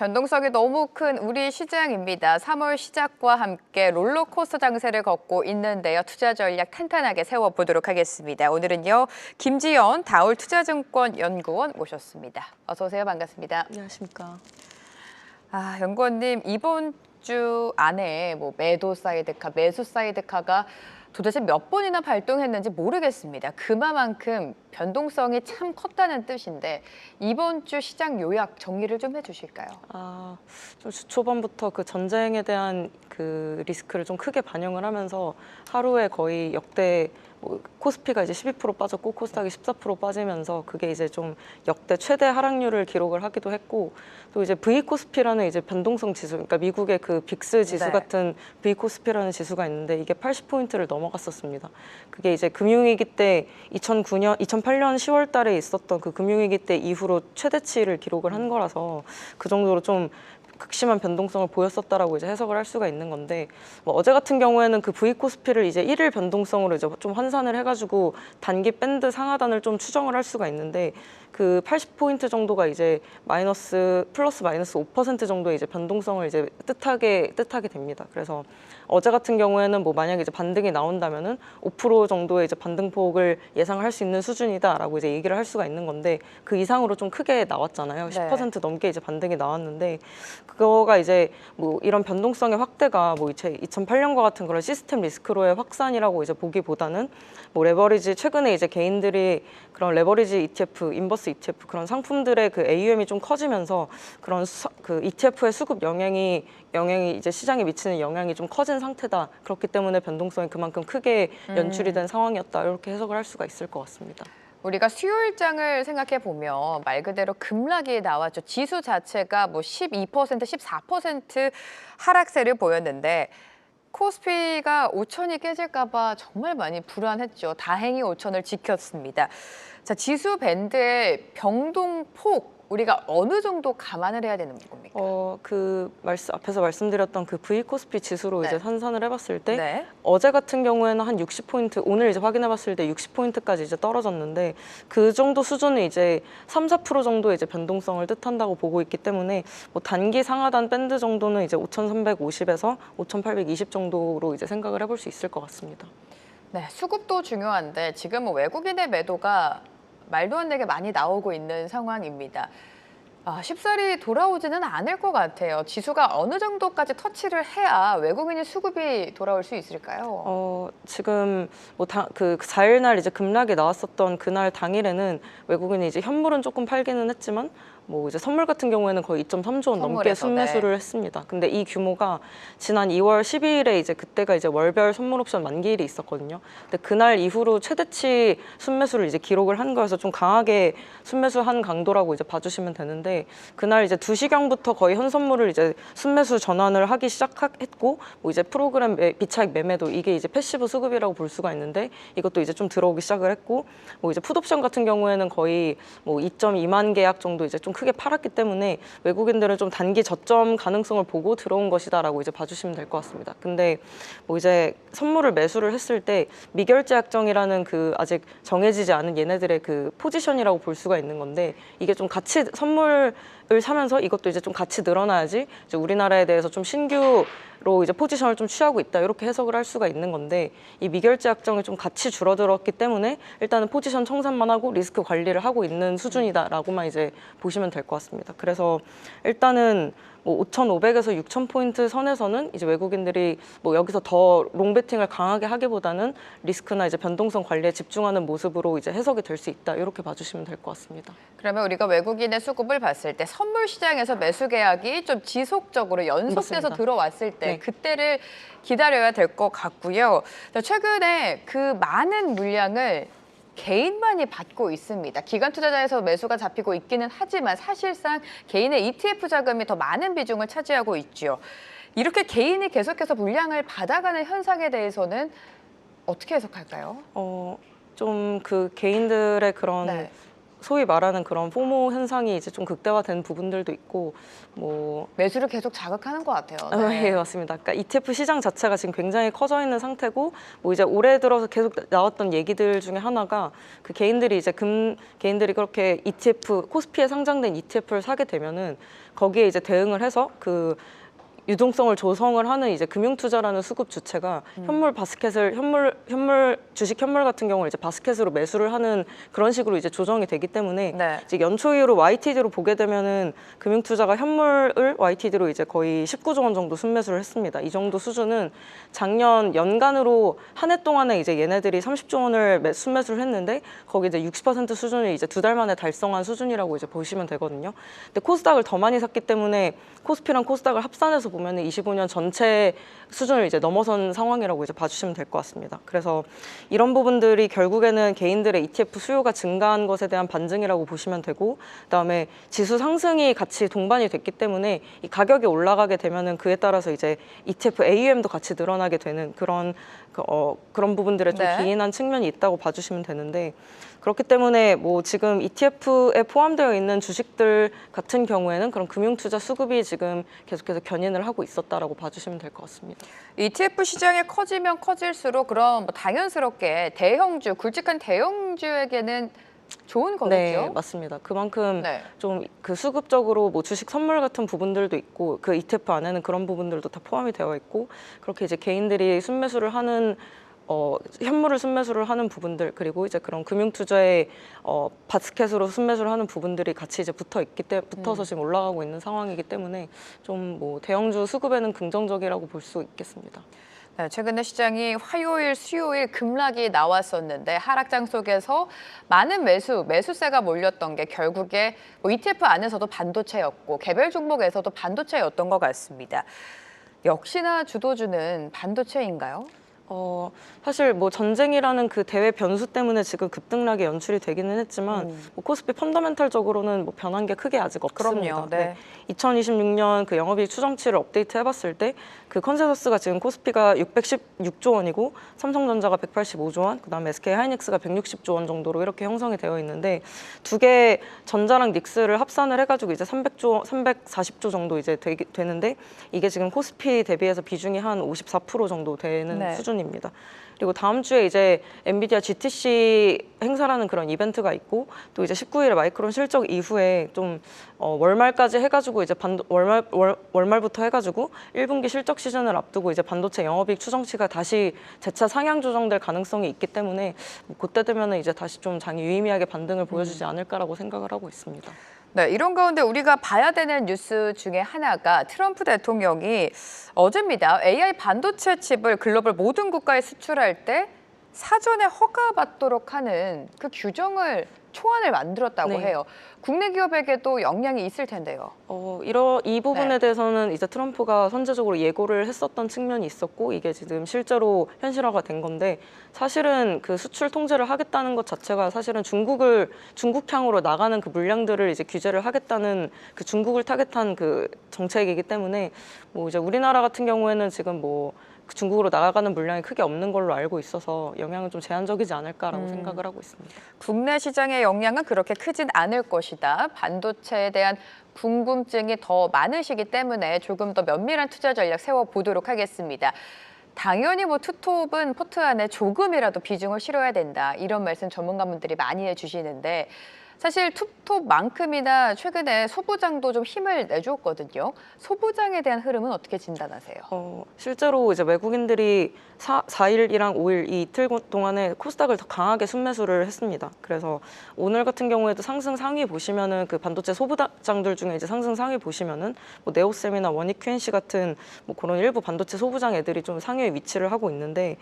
변동성이 너무 큰 우리 시장입니다. 3월 시작과 함께 롤러코스터 장세를 걷고 있는데요. 투자 전략 탄탄하게 세워보도록 하겠습니다. 오늘은요, 김지연 다올투자증권 연구원 모셨습니다. 어서 오세요. 반갑습니다. 안녕하십니까. 연구원님, 이번 주 안에 매도 사이드카, 매수 사이드카가 도대체 몇 번이나 발동했는지 모르겠습니다. 그만큼 변동성이 참 컸다는 뜻인데 이번 주 시장 요약 정리를 좀 해주실까요? 좀 주 초반부터 그 전쟁에 대한 그 리스크를 좀 크게 반영을 하면서 하루에 거의 역대 코스피가 이제 12% 빠졌고 코스닥이 14% 빠지면서 그게 이제 좀 역대 최대 하락률을 기록을 하기도 했고 또 이제 V 코스피라는 이제 변동성 지수, 그러니까 미국의 그 빅스 지수 네. 같은 V 코스피라는 지수가 있는데 이게 80포인트를 넘어갔었습니다. 그게 이제 금융위기 때 2008년 10월 달에 있었던 그 금융위기 때 이후로 최대치를 기록을 한 거라서 그 정도로 좀 극심한 변동성을 보였었다라고 이제 해석을 할 수가 있는 건데 어제 같은 경우에는 그 V 코스피를 이제 1일 변동성으로 이제 좀 환산을 해가지고 단기 밴드 상하단을 좀 추정을 할 수가 있는데 그 80포인트 정도가 이제 플러스 마이너스 5% 정도의 이제 변동성을 이제 뜻하게 됩니다. 그래서 어제 같은 경우에는 만약에 이제 반등이 나온다면은 5% 정도의 이제 반등폭을 예상할 수 있는 수준이다라고 이제 얘기를 할 수가 있는 건데 그 이상으로 좀 크게 나왔잖아요. 네. 10% 넘게 이제 반등이 나왔는데 그거가 이제 이런 변동성의 확대가 이제 2008년과 같은 그런 시스템 리스크로의 확산이라고 이제 보기보다는 레버리지 최근에 이제 개인들이 그런 레버리지 ETF, 인버스 ETF 그런 상품들의 그 AUM이 좀 커지면서 그런 그 ETF의 수급 영향이 이제 시장에 미치는 영향이 좀 커진 상태다. 그렇기 때문에 변동성이 그만큼 크게 연출이 된 상황이었다. 이렇게 해석을 할 수가 있을 것 같습니다. 우리가 수요일장을 생각해 보면 말 그대로 급락이 나왔죠. 지수 자체가 12%, 14% 하락세를 보였는데 코스피가 5천이 깨질까 봐 정말 많이 불안했죠. 다행히 5천을 지켰습니다. 자, 지수 밴드의 변동폭 우리가 어느 정도 감안을 해야 되는 겁니까? 앞에서 말씀드렸던 그 V 코스피 지수로 네. 이제 환산을 해봤을 때 네. 어제 같은 경우에는 한 60포인트, 오늘 이제 확인해봤을 때 60포인트까지 이제 떨어졌는데 그 정도 수준은 이제 3~4% 정도의 이제 변동성을 뜻한다고 보고 있기 때문에 단기 상하단 밴드 정도는 이제 5,350에서 5,820 정도로 이제 생각을 해볼 수 있을 것 같습니다. 네, 수급도 중요한데 지금 외국인의 매도가 말도 안 되게 많이 나오고 있는 상황입니다. 쉽사리 돌아오지는 않을 것 같아요. 지수가 어느 정도까지 터치를 해야 외국인의 수급이 돌아올 수 있을까요? 지금 그 4일 날 이제 급락이 나왔었던 그날 당일에는 외국인이 이제 현물은 조금 팔기는 했지만 이제 선물 같은 경우에는 거의 2.3조 원 넘게 순매수를 했습니다. 근데 이 규모가 지난 2월 12일에 이제 그때가 이제 월별 선물 옵션 만기일이 있었거든요. 근데 그날 이후로 최대치 순매수를 이제 기록을 한 거여서 좀 강하게 순매수한 강도라고 이제 봐주시면 되는데 그날 이제 2시경부터 거의 현선물을 이제 순매수 전환을 하기 시작했고 이제 프로그램 비차익 매매도 이게 이제 패시브 수급이라고 볼 수가 있는데 이것도 이제 좀 들어오기 시작을 했고 이제 풋옵션 같은 경우에는 거의 2.2만 계약 정도 이제 좀 크게 팔았기 때문에 외국인들은 좀 단기 저점 가능성을 보고 들어온 것이다라고 이제 봐주시면 될 것 같습니다. 근데 이제 선물을 매수를 했을 때 미결제 약정이라는 그 아직 정해지지 않은 얘네들의 그 포지션이라고 볼 수가 있는 건데 이게 좀 같이 선물을 사면서 이것도 이제 좀 같이 늘어나야지 이제 우리나라에 대해서 좀 신규로 이제 포지션을 좀 취하고 있다 이렇게 해석을 할 수가 있는 건데 이 미결제 약정이 좀 같이 줄어들었기 때문에 일단은 포지션 청산만 하고 리스크 관리를 하고 있는 수준이다라고만 이제 보시면 될 것 같습니다. 그래서 일단은 5,500에서 6,000포인트 선에서는 이제 외국인들이 여기서 더 롱베팅을 강하게 하기보다는 리스크나 이제 변동성 관리에 집중하는 모습으로 이제 해석이 될 수 있다 이렇게 봐주시면 될 것 같습니다. 그러면 우리가 외국인의 수급을 봤을 때 선물 시장에서 매수 계약이 좀 지속적으로 연속돼서 맞습니다. 들어왔을 때 네. 그때를 기다려야 될 것 같고요. 최근에 그 많은 물량을 개인만이 받고 있습니다. 기관 투자자에서 매수가 잡히고 있기는 하지만 사실상 개인의 ETF 자금이 더 많은 비중을 차지하고 있죠. 이렇게 개인이 계속해서 물량을 받아가는 현상에 대해서는 어떻게 해석할까요? 좀 그 개인들의 그런 네. 소위 말하는 그런 포모 현상이 이제 좀 극대화된 부분들도 있고 뭐 매수를 계속 자극하는 것 같아요. 네. 예, 맞습니다. 그러니까 ETF 시장 자체가 지금 굉장히 커져 있는 상태고 뭐 이제 올해 들어서 계속 나왔던 얘기들 중에 하나가 그 개인들이 이제 개인들이 그렇게 ETF 코스피에 상장된 ETF를 사게 되면은 거기에 이제 대응을 해서 그 유동성을 조성을 하는 이제 금융투자라는 수급 주체가 현물 바스켓을 주식 현물 같은 경우를 이제 바스켓으로 매수를 하는 그런 식으로 이제 조정이 되기 때문에 네. 이제 연초 이후로 YTD로 보게 되면은 금융투자가 현물을 YTD로 이제 거의 19조 원 정도 순매수를 했습니다. 이 정도 수준은 작년 연간으로 한 해 동안에 이제 얘네들이 30조 원을 순매수를 했는데 거기 이제 60% 수준을 이제 2달 만에 달성한 수준이라고 이제 보시면 되거든요. 근데 코스닥을 더 많이 샀기 때문에 코스피랑 코스닥을 합산해서 보면 25년 전체 수준을 이제 넘어선 상황이라고 이제 봐주시면 될 것 같습니다. 그래서 이런 부분들이 결국에는 개인들의 ETF 수요가 증가한 것에 대한 반증이라고 보시면 되고, 그다음에 지수 상승이 같이 동반이 됐기 때문에 이 가격이 올라가게 되면은 그에 따라서 이제 ETF AUM도 같이 늘어나게 되는 그런 부분들에 좀 네. 기인한 측면이 있다고 봐주시면 되는데, 그렇기 때문에 뭐 지금 ETF에 포함되어 있는 주식들 같은 경우에는 그런 금융투자 수급이 지금 계속해서 견인을 하고 있었다라고 봐주시면 될 것 같습니다. ETF 시장이 커지면 커질수록 그럼 뭐 당연스럽게 대형주, 굵직한 대형주에게는 좋은 거겠죠? 네, 맞습니다. 그만큼 네. 좀 그 수급적으로 뭐 주식 선물 같은 부분들도 있고 그 ETF 안에는 그런 부분들도 다 포함이 되어 있고, 그렇게 이제 개인들이 순매수를 하는 현물을 순매수를 하는 부분들, 그리고 이제 그런 금융투자의 바스켓으로 순매수를 하는 부분들이 같이 이제 붙어서 지금 올라가고 있는 상황이기 때문에 좀 뭐 대형주 수급에는 긍정적이라고 볼 수 있겠습니다. 네, 최근에 시장이 화요일, 수요일 급락이 나왔었는데 하락장 속에서 많은 매수세가 몰렸던 게 결국에 뭐 ETF 안에서도 반도체였고 개별 종목에서도 반도체였던 것 같습니다. 역시나 주도주는 반도체인가요? 사실 뭐 전쟁이라는 그 대외 변수 때문에 지금 급등락에 연출이 되기는 했지만 뭐 코스피 펀더멘탈적으로는 뭐 변한 게 크게 아직 없습니다. 그럼요. 네. 2026년 그 영업이익 추정치를 업데이트 해봤을 때 그 컨센서스가 지금 코스피가 616조 원이고 삼성전자가 185조 원, 그다음에 SK 하이닉스가 160조 원 정도로 이렇게 형성이 되어 있는데, 두 개 전자랑 닉스를 합산을 해가지고 이제 340조 정도 이제 되는데, 이게 지금 코스피 대비해서 비중이 한 54% 정도 되는 네. 수준입니다. 그리고 다음 주에 이제 엔비디아 GTC 행사라는 그런 이벤트가 있고, 또 이제 19일에 마이크론 실적 이후에 좀 월말까지 해가지고 이제 월말부터 해가지고 1분기 실적 시즌을 앞두고 이제 반도체 영업이익 추정치가 다시 재차 상향 조정될 가능성이 있기 때문에 뭐 그때 되면은 이제 다시 좀 장이 유의미하게 반등을 보여주지 않을까라고 생각을 하고 있습니다. 네, 이런 가운데 우리가 봐야 되는 뉴스 중에 하나가 트럼프 대통령이 어제입니다. AI 반도체 칩을 글로벌 모든 국가에 수출할 때 사전에 허가받도록 하는 그 규정을 초안을 만들었다고 네. 해요. 국내 기업에게도 영향이 있을 텐데요. 이 부분에 네. 대해서는 이제 트럼프가 선제적으로 예고를 했었던 측면이 있었고, 이게 지금 실제로 현실화가 된 건데, 사실은 그 수출 통제를 하겠다는 것 자체가 사실은 중국향으로 나가는 그 물량들을 이제 규제를 하겠다는 그 중국을 타겟한 그 정책이기 때문에, 뭐 이제 우리나라 같은 경우에는 지금 뭐 중국으로 나가는 물량이 크게 없는 걸로 알고 있어서 영향은 좀 제한적이지 않을까라고 생각을 하고 있습니다. 국내 시장의 영향은 그렇게 크진 않을 것이다. 반도체에 대한 궁금증이 더 많으시기 때문에 조금 더 면밀한 투자 전략 세워보도록 하겠습니다. 당연히 뭐 투톱은 포트 안에 조금이라도 비중을 실어야 된다. 이런 말씀 전문가분들이 많이 해주시는데, 사실 투톱만큼이나 최근에 소부장도 좀 힘을 내줬거든요. 소부장에 대한 흐름은 어떻게 진단하세요? 실제로 이제 외국인들이 4일이랑 5일 이 이틀 동안에 코스닥을 더 강하게 순매수를 했습니다. 그래서 오늘 같은 경우에도 상승 상위 보시면은 그 반도체 소부장들 중에 이제 상승 상위 보시면은 뭐 네오셈이나 원익 QNC 같은 뭐 그런 일부 반도체 소부장 애들이 좀 상위에 위치를 하고 있는데,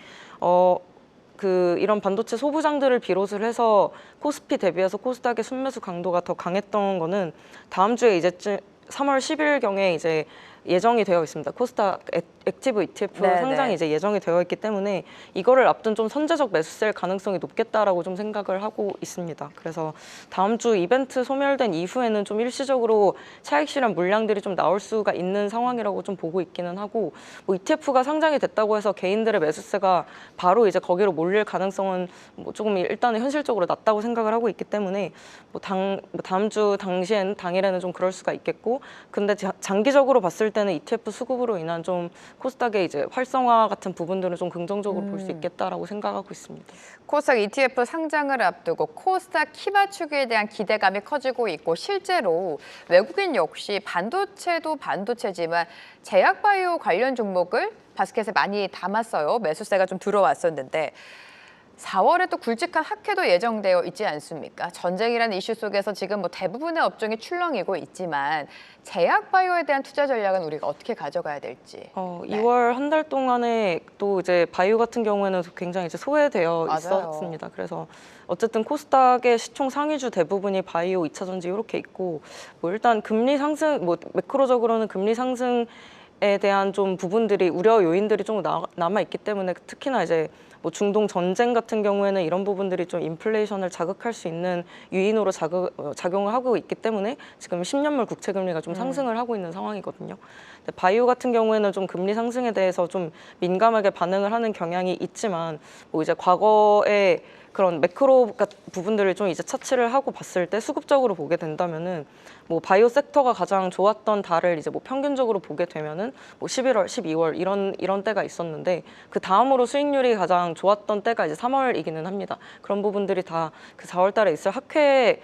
이런 반도체 소부장들을 비롯을 해서 코스피 대비해서 코스닥의 순매수 강도가 더 강했던 거는 다음 주에 이제 3월 10일경에 이제 예정이 되어 있습니다. 코스닥 액티브 ETF 네, 상장이 네. 이제 예정이 되어 있기 때문에 이거를 앞둔 좀 선제적 매수세일 가능성이 높겠다라고 좀 생각을 하고 있습니다. 그래서 다음 주 이벤트 소멸된 이후에는 좀 일시적으로 차익 실현 물량들이 좀 나올 수가 있는 상황이라고 좀 보고 있기는 하고, 뭐 ETF가 상장이 됐다고 해서 개인들의 매수세가 바로 이제 거기로 몰릴 가능성은 뭐 조금 일단은 현실적으로 낮다고 생각을 하고 있기 때문에 뭐 다음 주 당일에는 좀 그럴 수가 있겠고, 근데 장기적으로 봤을 때는 ETF 수급으로 인한 좀 코스닥의 이제 활성화 같은 부분들은 좀 긍정적으로 볼 수 있겠다라고 생각하고 있습니다. 코스닥 ETF 상장을 앞두고 코스닥 키 맞추기에 대한 기대감이 커지고 있고, 실제로 외국인 역시 반도체도 반도체지만 제약바이오 관련 종목을 바스켓에 많이 담았어요. 매수세가 좀 들어왔었는데 4월에 또 굵직한 학회도 예정되어 있지 않습니까? 전쟁이라는 이슈 속에서 지금 뭐 대부분의 업종이 출렁이고 있지만 제약바이오에 대한 투자 전략은 우리가 어떻게 가져가야 될지. 2월 한 달 동안에 또 이제 바이오 같은 경우에는 굉장히 이제 소외되어 맞아요. 있었습니다. 그래서 어쨌든 코스닥의 시총 상위주 대부분이 바이오, 2차 전지 이렇게 있고, 뭐 일단 금리 상승, 뭐 매크로적으로는 금리 상승에 대한 좀 부분들이 우려 요인들이 좀 남아 있기 때문에, 특히나 이제 뭐 중동 전쟁 같은 경우에는 이런 부분들이 좀 인플레이션을 자극할 수 있는 유인으로 작용을 하고 있기 때문에 지금 10년물 국채 금리가 좀 상승을 하고 있는 상황이거든요. 근데 바이오 같은 경우에는 좀 금리 상승에 대해서 좀 민감하게 반응을 하는 경향이 있지만, 뭐 이제 과거에 그런 매크로 부분들을 좀 이제 차치를 하고 봤을 때 수급적으로 보게 된다면은, 뭐 바이오 섹터가 가장 좋았던 달을 이제 뭐 평균적으로 보게 되면은 뭐 11월, 12월 이런 때가 있었는데, 그 다음으로 수익률이 가장 좋았던 때가 이제 3월이기는 합니다. 그런 부분들이 다 그 4월 달에 있을 학회에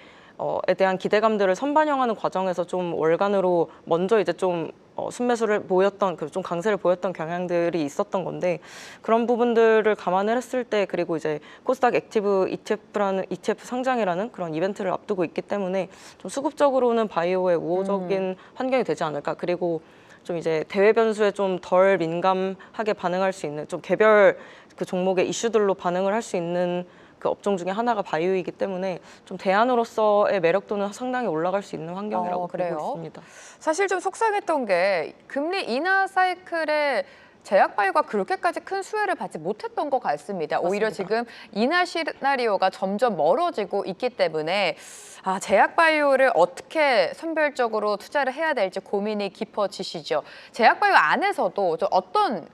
대한 기대감들을 선반영하는 과정에서 좀 월간으로 먼저 이제 좀 순매수를 보였던, 좀 강세를 보였던 경향들이 있었던 건데, 그런 부분들을 감안을 했을 때, 그리고 이제 코스닥 액티브 ETF 상장이라는 그런 이벤트를 앞두고 있기 때문에 좀 수급적으로는 바이오에 우호적인 환경이 되지 않을까. 그리고 좀 이제 대외 변수에 좀 덜 민감하게 반응할 수 있는, 좀 개별 그 종목의 이슈들로 반응을 할 수 있는 그 업종 중에 하나가 바이오이기 때문에 좀 대안으로서의 매력도는 상당히 올라갈 수 있는 환경이라고 그래요? 보고 있습니다. 사실 좀 속상했던 게 금리 인하 사이클에 제약바이오가 그렇게까지 큰 수혜를 받지 못했던 것 같습니다. 오히려 맞습니다. 지금 인하 시나리오가 점점 멀어지고 있기 때문에 제약바이오를 어떻게 선별적으로 투자를 해야 될지 고민이 깊어지시죠. 제약바이오 안에서도 좀 어떤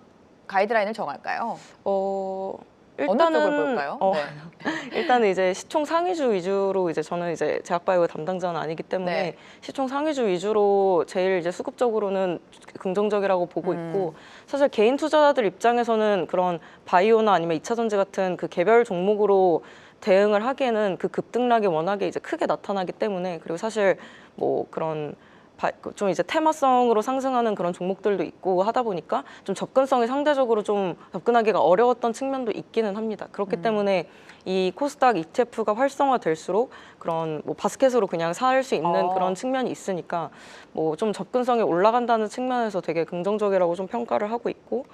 가이드라인을 정할까요? 어느 쪽을 볼까요? 일단은 이제 시총 상위주 위주로, 이제 저는 이제 제약바이오 담당자는 아니기 때문에 네. 시총 상위주 위주로 제일 이제 수급적으로는 긍정적이라고 보고 있고, 사실 개인 투자자들 입장에서는 그런 바이오나 아니면 2차 전지 같은 그 개별 종목으로 대응을 하기에는 그 급등락이 워낙에 이제 크게 나타나기 때문에, 그리고 사실 뭐 그런 좀 이제 테마성으로 상승하는 그런 종목들도 있고 하다 보니까 좀 접근성이 상대적으로 좀 접근하기가 어려웠던 측면도 있기는 합니다. 그렇기 때문에 이 코스닥 ETF가 활성화될수록 그런 뭐 바스켓으로 그냥 살 수 있는 그런 측면이 있으니까 뭐 좀 접근성이 올라간다는 측면에서 되게 긍정적이라고 좀 평가를 하고 있고,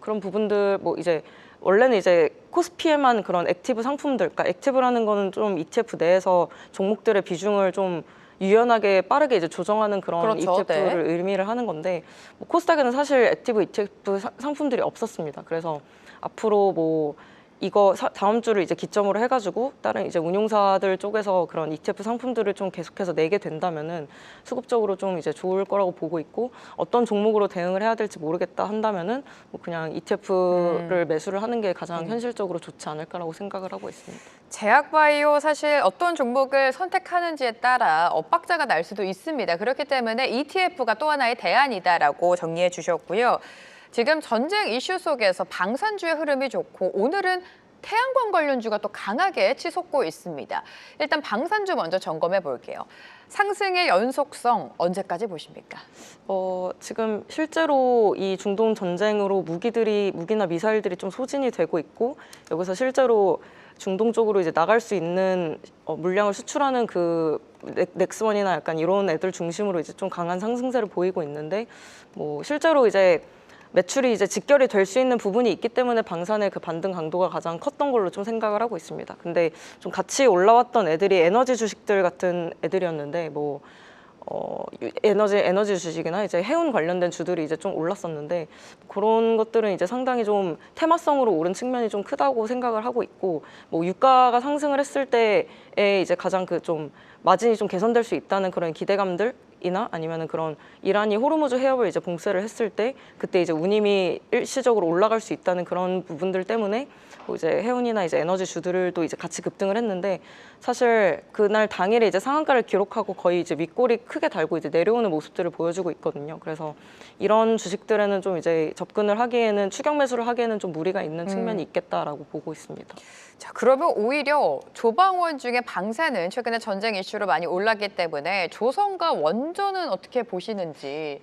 그런 부분들 뭐 이제 원래는 이제 코스피에만 그런 액티브 상품들, 그러니까 액티브라는 거는 좀 ETF 내에서 종목들의 비중을 좀 유연하게 빠르게 이제 조정하는 그런 그렇죠. ETF를 의미를 하는 건데, 뭐 코스닥에는 사실 액티브 ETF 상품들이 없었습니다. 그래서 앞으로 뭐 이거 다음 주를 이제 기점으로 해가지고 다른 이제 운용사들 쪽에서 그런 ETF 상품들을 좀 계속해서 내게 된다면은 수급적으로 좀 이제 좋을 거라고 보고 있고, 어떤 종목으로 대응을 해야 될지 모르겠다 한다면은 뭐 그냥 ETF를 매수를 하는 게 가장 현실적으로 좋지 않을까라고 생각을 하고 있습니다. 제약바이오 사실 어떤 종목을 선택하는지에 따라 엇박자가 날 수도 있습니다. 그렇기 때문에 ETF가 또 하나의 대안이다라고 정리해 주셨고요. 지금 전쟁 이슈 속에서 방산주의 흐름이 좋고, 오늘은 태양광 관련주가 또 강하게 치솟고 있습니다. 일단 방산주 먼저 점검해 볼게요. 상승의 연속성 언제까지 보십니까? 지금 실제로 이 중동 전쟁으로 무기나 미사일들이 좀 소진이 되고 있고, 여기서 실제로 중동 쪽으로 이제 나갈 수 있는 물량을 수출하는 그 넥스원이나 약간 이런 애들 중심으로 이제 좀 강한 상승세를 보이고 있는데, 뭐 실제로 이제 매출이 이제 직결이 될 수 있는 부분이 있기 때문에 방산의 그 반등 강도가 가장 컸던 걸로 좀 생각을 하고 있습니다. 근데 좀 같이 올라왔던 애들이 에너지 주식들 같은 애들이었는데, 뭐 에너지 주식이나 이제 해운 관련된 주들이 이제 좀 올랐었는데 그런 것들은 이제 상당히 좀 테마성으로 오른 측면이 좀 크다고 생각을 하고 있고 뭐 유가가 상승을 했을 때에 이제 가장 그 좀 마진이 좀 개선될 수 있다는 그런 기대감들 이나 아니면은 그런 이란이 호르무즈 해협을 이제 봉쇄를 했을 때 그때 이제 운임이 일시적으로 올라갈 수 있다는 그런 부분들 때문에 뭐 이제 해운이나 이제 에너지 주들도 이제 같이 급등을 했는데 사실 그날 당일에 이제 상한가를 기록하고 거의 이제 윗골이 크게 달고 이제 내려오는 모습들을 보여주고 있거든요. 그래서 이런 주식들에는 좀 이제 접근을 하기에는 추격 매수를 하기에는 좀 무리가 있는 측면이 있겠다라고 보고 있습니다. 자, 그러면 오히려 조방원 중에 방사는 최근에 전쟁 이슈로 많이 올랐기 때문에 조선과 원전은 어떻게 보시는지.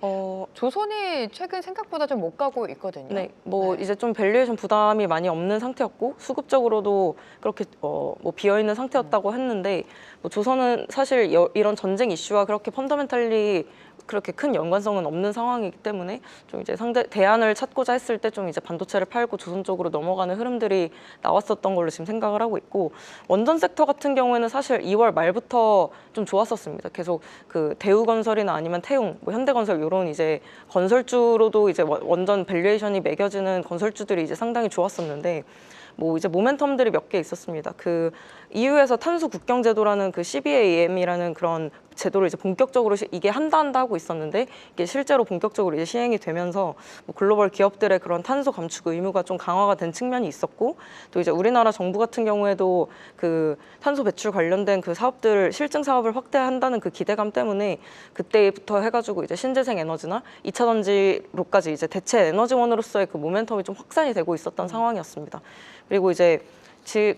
조선이 최근 생각보다 좀 못 가고 있거든요. 네, 뭐 이제 좀 밸류에이션 부담이 많이 없는 상태였고 수급적으로도 그렇게 뭐 비어 있는 상태였다고 했는데 뭐 조선은 사실 이런 전쟁 이슈와 그렇게 펀더멘탈리 그렇게 큰 연관성은 없는 상황이기 때문에 좀 이제 상대 대안을 찾고자 했을 때 좀 이제 반도체를 팔고 조선 쪽으로 넘어가는 흐름들이 나왔었던 걸로 지금 생각을 하고 있고 원전 섹터 같은 경우에는 사실 2월 말부터 좀 좋았었습니다. 계속 그 대우건설이나 아니면 태웅, 뭐 현대건설 이런 이제 건설주로도 이제 원전 밸류에이션이 매겨지는 건설주들이 이제 상당히 좋았었는데 뭐 이제 모멘텀들이 몇 개 있었습니다. 그 EU에서 탄소 국경 제도라는 그 CBAM이라는 그런 제도를 이제 본격적으로 이게 한다 하고 있었는데 이게 실제로 본격적으로 이제 시행이 되면서 뭐 글로벌 기업들의 그런 탄소 감축 의무가 좀 강화가 된 측면이 있었고 또 이제 우리나라 정부 같은 경우에도 그 탄소 배출 관련된 그 사업들 실증 사업을 확대한다는 그 기대감 때문에 그때부터 해가지고 이제 신재생 에너지나 2차 전지로까지 이제 대체 에너지원으로서의 그 모멘텀이 좀 확산이 되고 있었던 상황이었습니다. 그리고 이제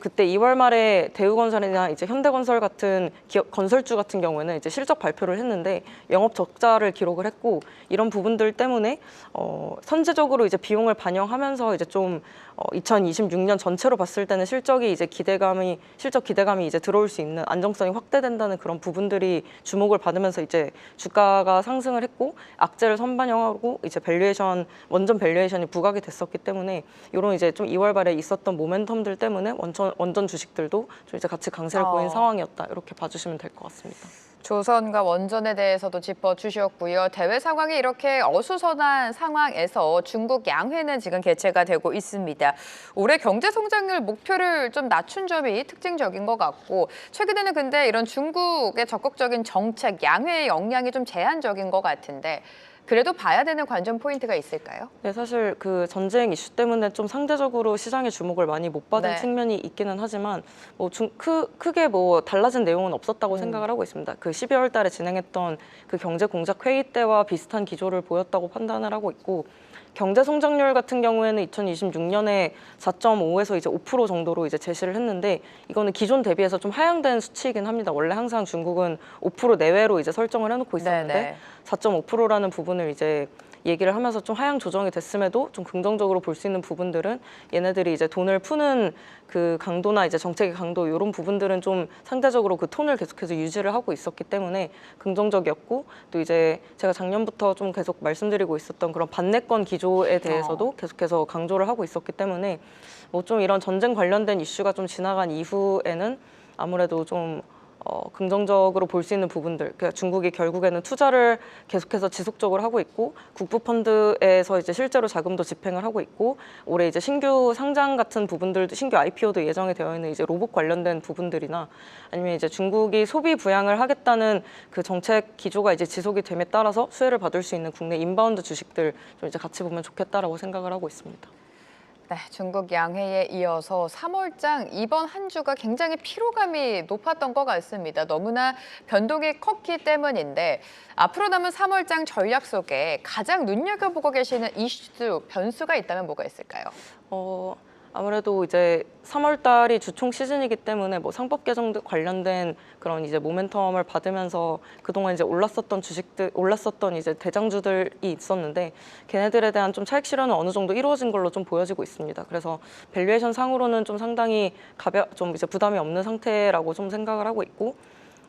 그때 2월 말에 대우건설이나 이제 현대건설 같은 기업 건설주 같은 경우에는 이제 실적 발표를 했는데 영업 적자를 기록을 했고 이런 부분들 때문에 선제적으로 이제 비용을 반영하면서 이제 좀 2026년 전체로 봤을 때는 실적 기대감이 이제 들어올 수 있는 안정성이 확대된다는 그런 부분들이 주목을 받으면서 이제 주가가 상승을 했고 악재를 선반영하고 이제 원전 밸류에이션이 부각이 됐었기 때문에 이런 이제 좀 2월 말에 있었던 모멘텀들 때문에 원전 주식들도 좀 이제 같이 강세를 보인 상황이었다 이렇게 봐주시면 될 것 같습니다. 조선과 원전에 대해서도 짚어주셨고요. 대외 상황이 이렇게 어수선한 상황에서 중국 양회는 지금 개최가 되고 있습니다. 올해 경제 성장률 목표를 좀 낮춘 점이 특징적인 것 같고 최근에는 근데 이런 중국의 적극적인 정책, 양회의 영향이 좀 제한적인 것 같은데 그래도 봐야 되는 관전 포인트가 있을까요? 네, 사실 그 전쟁 이슈 때문에 좀 상대적으로 시장의 주목을 많이 못 받은 네. 측면이 있기는 하지만 뭐 크게 뭐 달라진 내용은 없었다고 생각을 하고 있습니다. 그 12월 달에 진행했던 그 경제 공작 회의 때와 비슷한 기조를 보였다고 판단을 하고 있고 경제 성장률 같은 경우에는 2026년에 4.5에서 이제 5% 정도로 이제 제시를 했는데 이거는 기존 대비해서 좀 하향된 수치이긴 합니다. 원래 항상 중국은 5% 내외로 이제 설정을 해놓고 있었는데 네네. 4.5%라는 부분을 이제 얘기를 하면서 좀 하향 조정이 됐음에도 좀 긍정적으로 볼 수 있는 부분들은 얘네들이 이제 돈을 푸는 그 강도나 이제 정책의 강도 이런 부분들은 좀 상대적으로 그 톤을 계속해서 유지를 하고 있었기 때문에 긍정적이었고 또 이제 제가 작년부터 좀 계속 말씀드리고 있었던 그런 반내권 기조에 대해서도 계속해서 강조를 하고 있었기 때문에 뭐 좀 이런 전쟁 관련된 이슈가 좀 지나간 이후에는 아무래도 좀 긍정적으로 볼 수 있는 부분들, 그러니까 중국이 결국에는 투자를 계속해서 지속적으로 하고 있고 국부 펀드에서 이제 실제로 자금도 집행을 하고 있고 올해 이제 신규 상장 같은 부분들도 신규 IPO도 예정이 되어 있는 이제 로봇 관련된 부분들이나 아니면 이제 중국이 소비 부양을 하겠다는 그 정책 기조가 이제 지속이 됨에 따라서 수혜를 받을 수 있는 국내 인바운드 주식들 좀 이제 같이 보면 좋겠다라고 생각을 하고 있습니다. 네, 중국 양회에 이어서 3월장 이번 한 주가 굉장히 피로감이 높았던 것 같습니다. 너무나 변동이 컸기 때문인데 앞으로 남은 3월장 전략 속에 가장 눈여겨보고 계시는 이슈, 변수가 있다면 뭐가 있을까요? 아무래도 이제 3월 달이 주총 시즌이기 때문에 뭐 상법 개정 관련된 그런 이제 모멘텀을 받으면서 그동안 이제 올랐었던 이제 대장주들이 있었는데 걔네들에 대한 좀 차익 실현은 어느 정도 이루어진 걸로 좀 보여지고 있습니다. 그래서 밸류에이션 상으로는 좀 상당히 좀 이제 부담이 없는 상태라고 좀 생각을 하고 있고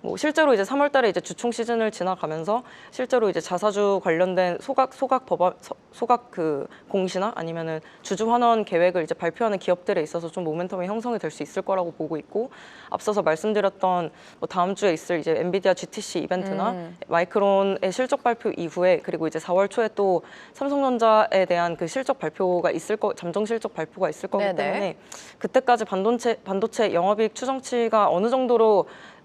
뭐 실제로 이제 3월달에 이제 주총 시즌을 지나가면서 실제로 이제 자사주 관련된 소각 그 공시나 아니면은 주주 환원 계획을 이제 발표하는 기업들에 있어서 좀 모멘텀이 형성이 될 수 있을 거라고 보고 있고, 앞서서 말씀드렸던 뭐 다음 주에 있을 이제 엔비디아 GTC 이벤트나 마이크론의 실적 발표 이후에, 그리고 이제 4월 초에 또 삼성전자에 대한 그 실적 발표가 있을 잠정 실적 발표가 있을 거기 네네. 때문에 그때까지 반도체 영업이익 추정치가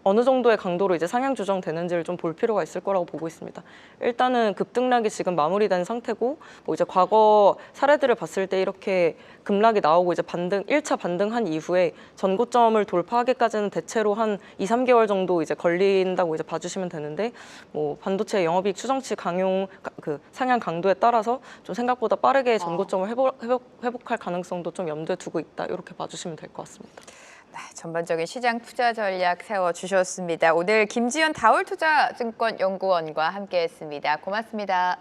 어느 정도의 강도로 이제 상향 조정되는지를 좀 볼 필요가 있을 거라고 보고 있습니다. 일단은 급등락이 지금 마무리된 상태고, 뭐 이제 과거 사례들을 봤을 때 이렇게 급락이 나오고 이제 1차 반등한 이후에 전고점을 돌파하기까지는 대체로 한 2, 3개월 정도 이제 걸린다고 이제 봐주시면 되는데, 뭐 반도체 영업이익 추정치 그 상향 강도에 따라서 좀 생각보다 빠르게 전고점을 회복할 가능성도 좀 염두에 두고 있다, 이렇게 봐주시면 될 것 같습니다. 네, 전반적인 시장 투자 전략 세워주셨습니다. 오늘 김지연 다올투자증권연구원과 함께했습니다. 고맙습니다.